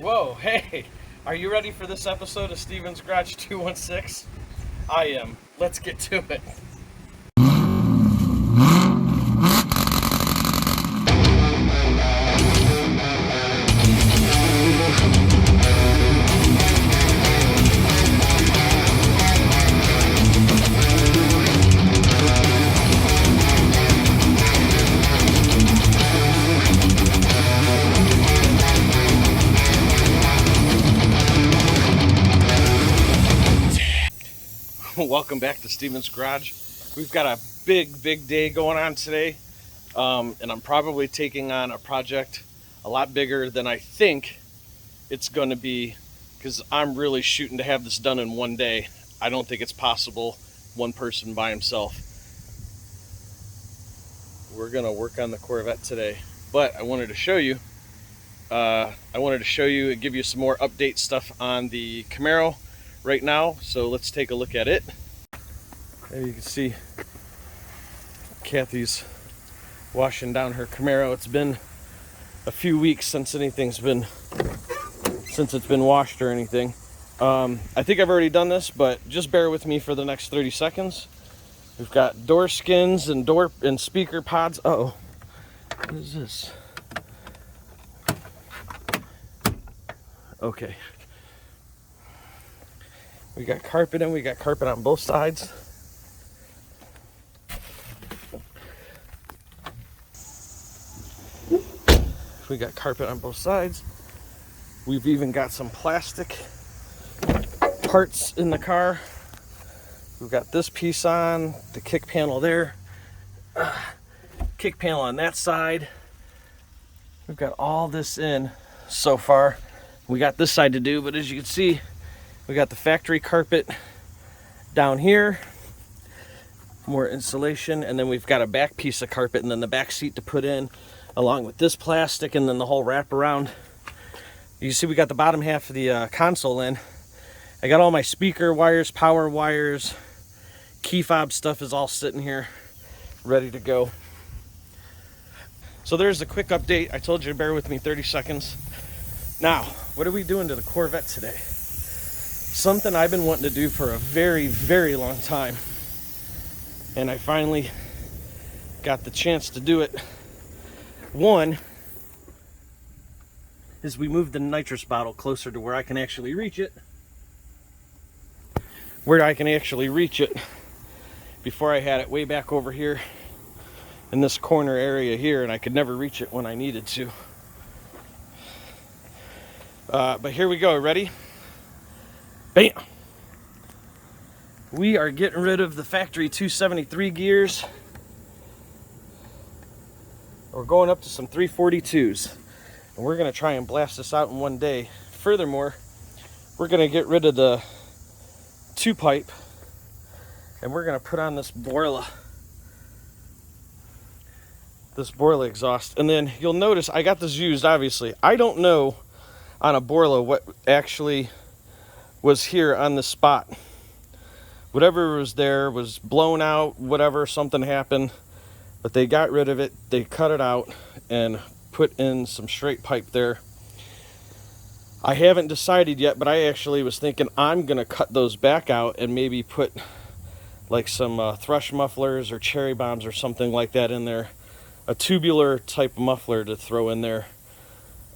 Whoa, hey, are you ready for this episode of Steven's Garage 216? I am. Let's get to it. Welcome back to Steven's Garage. We've got a big day going on today, and I'm probably taking on a project a lot bigger than I think it's going to be, because I'm really shooting to have this done in one day. I don't think it's possible, one person by himself. We're going to work on the Corvette today, but I wanted to show you and give you some more update stuff on the Camaro right now. So let's take a look at it. There you can see Kathy's washing down her Camaro. It's been a few weeks since it's been washed or anything. I think I've already done this, but just bear with me for the next 30 seconds. We've got door skins and door and speaker pods. Uh-oh. What is this? Okay. We got carpet in. We got carpet on both sides. We got carpet on both sides. We've even got some plastic parts in the car. We've got this piece on, the kick panel there, kick panel on that side. We've got all this in so far. We got this side to do, but as you can see, we got the factory carpet down here, more insulation, and then we've got a back piece of carpet and then the back seat to put in, along with this plastic and then the whole wraparound. You see we got the bottom half of the console in. I got all my speaker wires, power wires, key fob stuff is all sitting here ready to go. So there's a quick update. I told you to bear with me 30 seconds. Now, what are we doing to the Corvette today? Something I've been wanting to do for a very long time, and I finally got the chance to do it. One is we moved the nitrous bottle closer to where I can actually reach it. Before I had it way back over here in this corner area here, and I could never reach it when I needed to. But here we go. Ready? Bam! We are getting rid of the factory 273 gears. We're going up to some 342s. And we're going to try and blast this out in one day. Furthermore, we're going to get rid of the 2-pipe. And we're going to put on this Borla exhaust. And then you'll notice I got this used, obviously. I don't know on a Borla what actually was here on the spot. Whatever was there was blown out, whatever, something happened, but they got rid of it. They cut it out and put in some straight pipe there. I haven't decided yet, but I actually was thinking I'm gonna cut those back out and maybe put like some thrush mufflers or cherry bombs or something like that in there, a tubular type muffler to throw in there.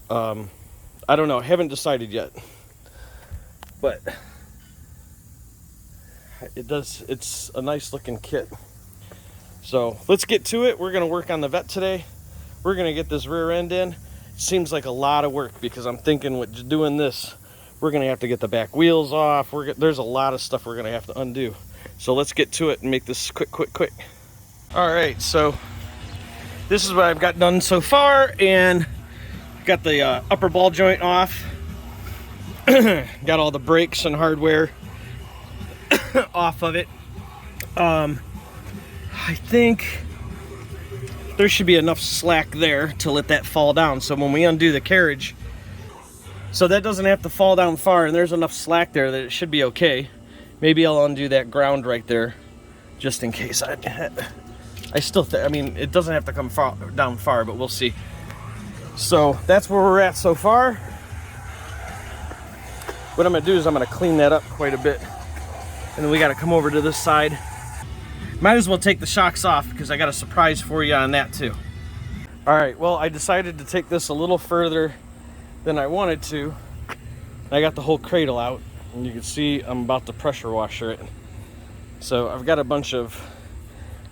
I don't know, I haven't decided yet. But it's a nice looking kit. So let's get to it. We're gonna work on the Vette today. We're gonna get this rear end in. Seems like a lot of work, because I'm thinking with doing this, we're gonna have to get the back wheels off. There's a lot of stuff we're gonna have to undo. So let's get to it and make this quick. All right, so this is what I've got done so far, and got the upper ball joint off. Got all the brakes and hardware off of it. I think there should be enough slack there to let that fall down, so when we undo the carriage, so that doesn't have to fall down far, and there's enough slack there that it should be okay. Maybe I'll undo that ground right there just in case. I mean, it doesn't have to come down far, but we'll see. So that's where we're at so far. what I'm gonna do is I'm gonna clean that up quite a bit. And then we gotta come over to this side. Might as well take the shocks off because I got a surprise for you on that too. All right, well, I decided to take this a little further than I wanted to. I got the whole cradle out, and you can see I'm about to pressure washer it. So I've got a bunch of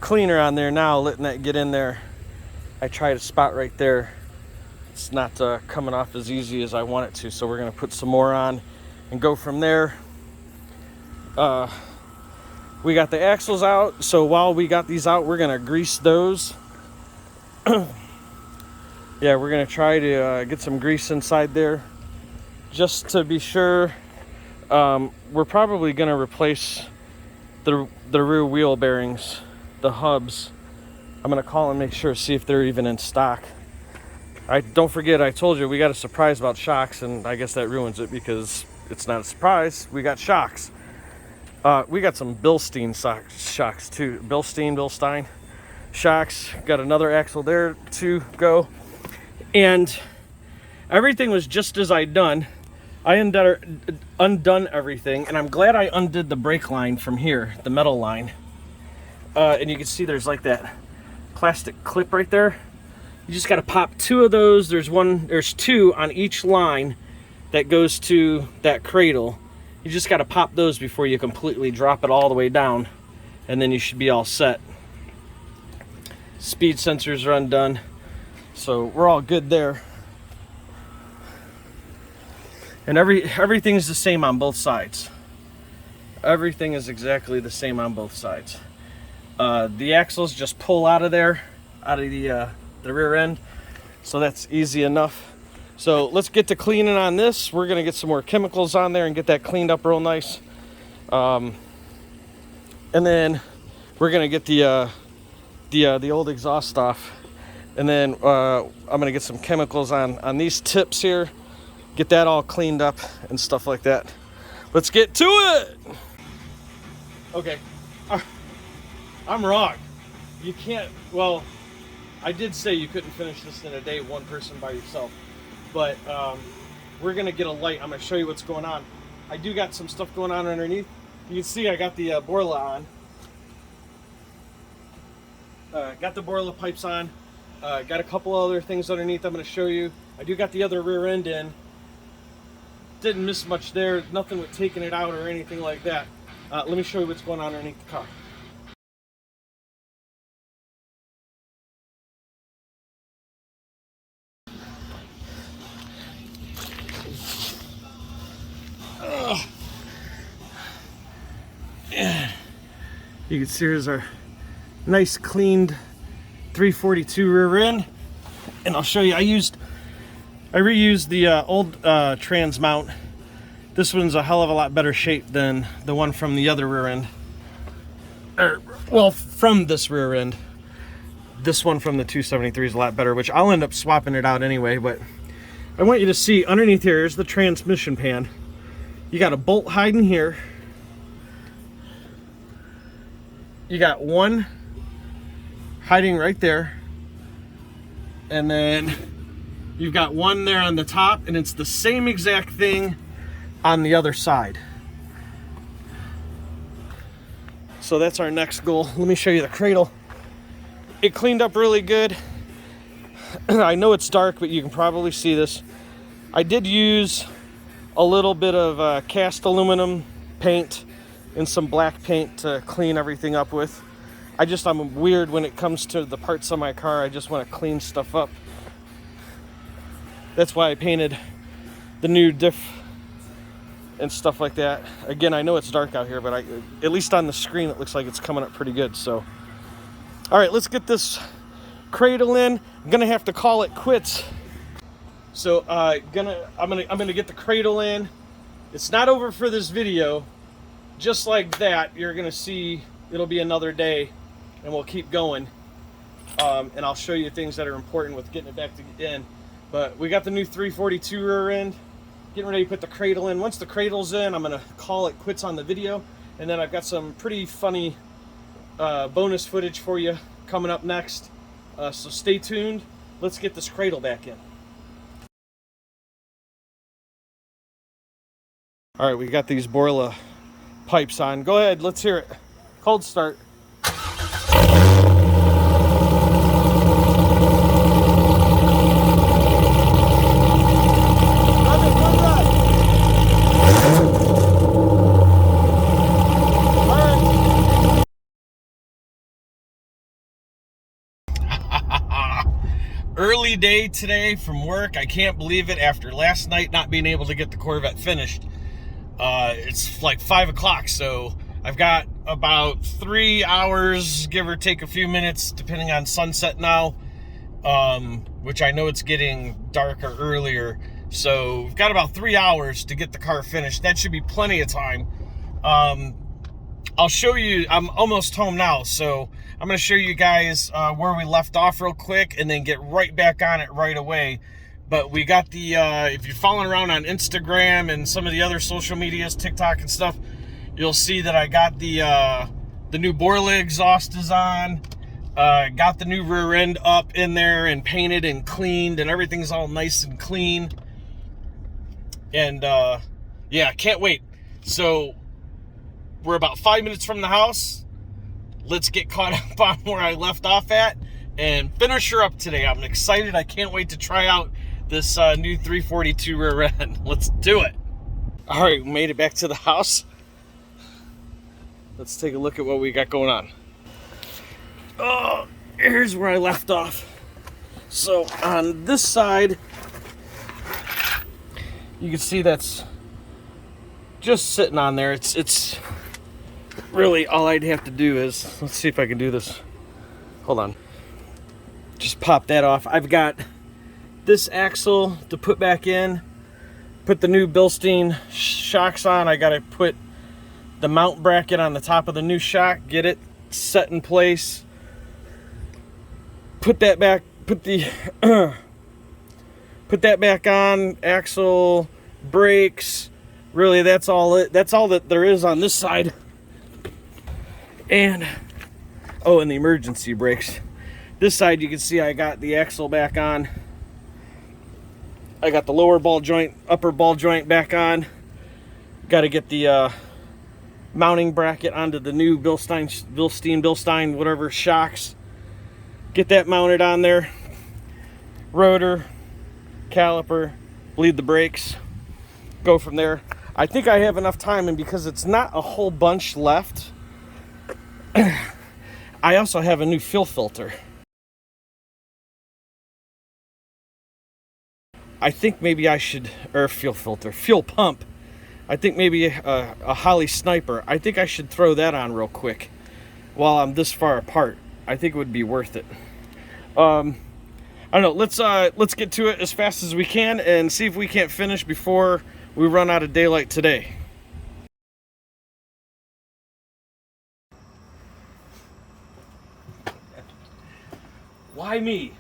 cleaner on there now, letting that get in there. I tried a spot right there. It's not coming off as easy as I want it to, so we're gonna put some more on and go from there. We got the axles out, so while we got these out, we're gonna grease those. Yeah, we're gonna try to get some grease inside there just to be sure. We're probably gonna replace the rear wheel bearings, the hubs. I'm gonna call and make sure, see if they're even in stock. Don't forget, I told you we got a surprise about shocks, and I guess that ruins it because it's not a surprise. We got shocks. We got some Bilstein shocks too. Bilstein shocks. Got another axle there to go. And everything was just as I'd done. I undone everything, and I'm glad I undid the brake line from here, the metal line. And you can see there's like that plastic clip right there. You just got to pop two of those. There's two on each line that goes to that cradle. You just got to pop those before you completely drop it all the way down, and then you should be all set. Speed sensors are undone, so we're all good there. And everything's the same on both sides. Everything is exactly the same on both sides. The axles just pull out of there, out of the rear end, so that's easy enough. So let's get to cleaning on this. We're gonna get some more chemicals on there and get that cleaned up real nice. And then we're gonna get the old exhaust off, and then I'm gonna get some chemicals on these tips here, get that all cleaned up and stuff like that. Let's get to it. Okay, I'm wrong. You can't, well, I did say you couldn't finish this in a day, one person by yourself, but we're gonna get a light. I'm gonna show you what's going on. I do got some stuff going on underneath. You can see I got the Borla on. Got the Borla pipes on. Got a couple other things underneath I'm gonna show you. I do got the other rear end in. Didn't miss much there. Nothing with taking it out or anything like that. Let me show you what's going on underneath the car. And you can see here's our nice cleaned 342 rear end, and I'll show you. I reused the old trans mount. This one's a hell of a lot better shape than the one from the other rear end. Well, from this rear end. This one from the 273 is a lot better, which I'll end up swapping it out anyway, but I want you to see underneath here is the transmission pan. You got a bolt hiding here. You got one hiding right there, and then you've got one there on the top, and it's the same exact thing on the other side. So that's our next goal. Let me show you the cradle. It cleaned up really good. I know it's dark, but you can probably see this. I did use a little bit of cast aluminum paint and some black paint to clean everything up with. I'm weird when it comes to the parts of my car. I just want to clean stuff up. That's why I painted the new diff and stuff like that. Again, I know it's dark out here, but at least on the screen it looks like it's coming up pretty good. So, all right, let's get this cradle in. I'm gonna have to call it quits. So I'm gonna get the cradle in. It's not over for this video. Just like that, you're gonna see it'll be another day, and we'll keep going. And I'll show you things that are important with getting it back in. But we got the new 342 rear end. Getting ready to put the cradle in. Once the cradle's in, I'm gonna call it quits on the video. And then I've got some pretty funny bonus footage for you coming up next. So stay tuned. Let's get this cradle back in. All right, we got these Borla pipes on. Go ahead, let's hear it. Cold start. Early day today from work. I can't believe it after last night not being able to get the Corvette finished. It's like 5 o'clock, so I've got about 3 hours, give or take a few minutes, depending on sunset now, which I know it's getting darker earlier. So we've got about 3 hours to get the car finished. That should be plenty of time. I'll show you, I'm almost home now, so I'm going to show you guys where we left off real quick and then get right back on it right away. But we got the, if you're following around on Instagram and some of the other social medias, TikTok and stuff, you'll see that I got the new Borla exhaust is on, got the new rear end up in there and painted and cleaned, and everything's all nice and clean. And yeah, can't wait. So we're about 5 minutes from the house. Let's get caught up on where I left off at and finish her up today. I'm excited. I can't wait to try out this new 342 rear end. Let's do it. All right, we made it back to the house. Let's take a look at what we got going on. Oh, here's where I left off. So on this side, you can see that's just sitting on there. It's really all I'd have to do is, let's see if I can do this. Hold on. Just pop that off. I've got this axle to put back in, put the new Bilstein shocks on. I got to put the mount bracket on the top of the new shock, get it set in place, put that back, put that back on, axle, brakes. Really, that's all that there is on this side. And oh, and the emergency brakes. This side, you can see I got the axle back on. I got the lower ball joint, upper ball joint back on. Got to get the mounting bracket onto the new Bilstein, whatever shocks. Get that mounted on there. Rotor, caliper, bleed the brakes. Go from there. I think I have enough time, and because it's not a whole bunch left, I also have a new fuel filter. I think maybe I should, or fuel pump. I think maybe a Holly Sniper. I think I should throw that on real quick while I'm this far apart. I think it would be worth it. I don't know. Let's get to it as fast as we can and see if we can't finish before we run out of daylight today. Why me?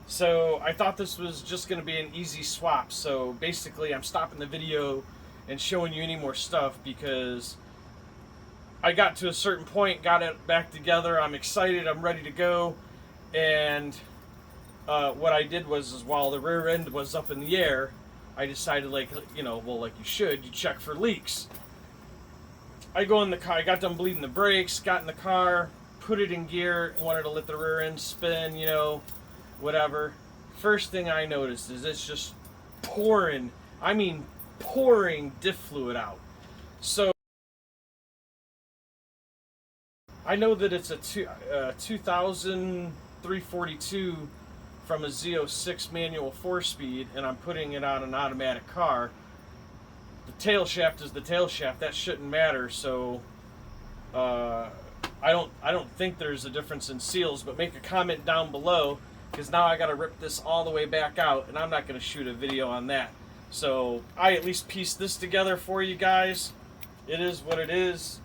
So I thought this was just going to be an easy swap. So basically I'm stopping the video and showing you any more stuff because I got to a certain point, got it back together. I'm excited. I'm ready to go. And what I did was while the rear end was up in the air, I decided, like you should, you check for leaks. I go in the car, I got done bleeding the brakes, got in the car, put it in gear, wanted to let the rear end spin, whatever. First thing I noticed is it's just pouring, pouring diff fluid out. So I know that it's a 2000 342 from a Z06 manual 4-speed, and I'm putting it on an automatic car. The tail shaft is the tail shaft. That shouldn't matter. So I don't think there's a difference in seals, but make a comment down below, because now I got to rip this all the way back out, and I'm not going to shoot a video on that. So I at least pieced this together for you guys. It is what it is.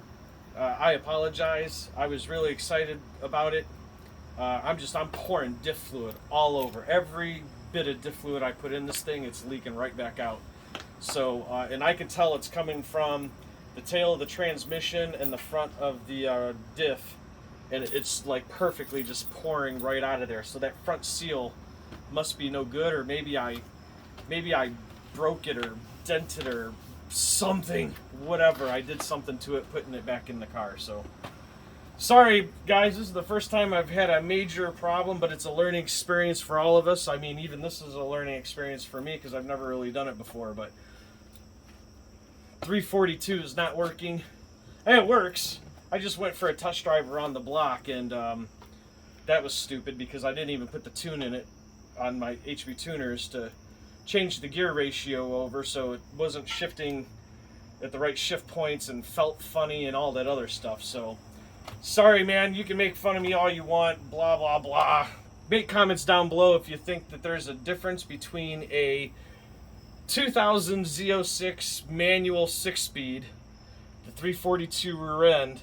I apologize. I was really excited about it. I'm pouring diff fluid all over. Every bit of diff fluid I put in this thing, it's leaking right back out. So, and I can tell it's coming from the tail of the transmission and the front of the diff, and it's like perfectly just pouring right out of there. So that front seal must be no good, or maybe I broke it or dented or something, whatever. I did something to it, putting it back in the car. So sorry, guys. This is the first time I've had a major problem, but it's a learning experience for all of us. I mean, even this is a learning experience for me because I've never really done it before. But 342 is not working. Hey, it works. I just went for a test drive around the block, and that was stupid because I didn't even put the tune in it on my HV tuners to change the gear ratio over, so it wasn't shifting at the right shift points and felt funny and all that other stuff. So sorry, man. You can make fun of me all you want, blah blah blah. Make comments down below if you think that there's a difference between a 2000 Z06 manual 6-speed, the 342 rear end,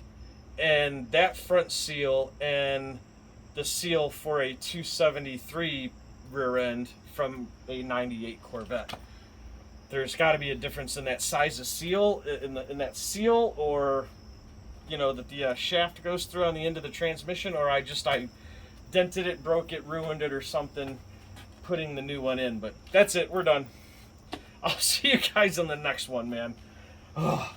and that front seal, and the seal for a 273 rear end from a 98 Corvette. There's got to be a difference in that size of seal, in that seal, or you know, that the shaft goes through on the end of the transmission, or I dented it, broke it, ruined it, or something putting the new one in. But that's it. We're done. I'll see you guys on the next one, man. Oh.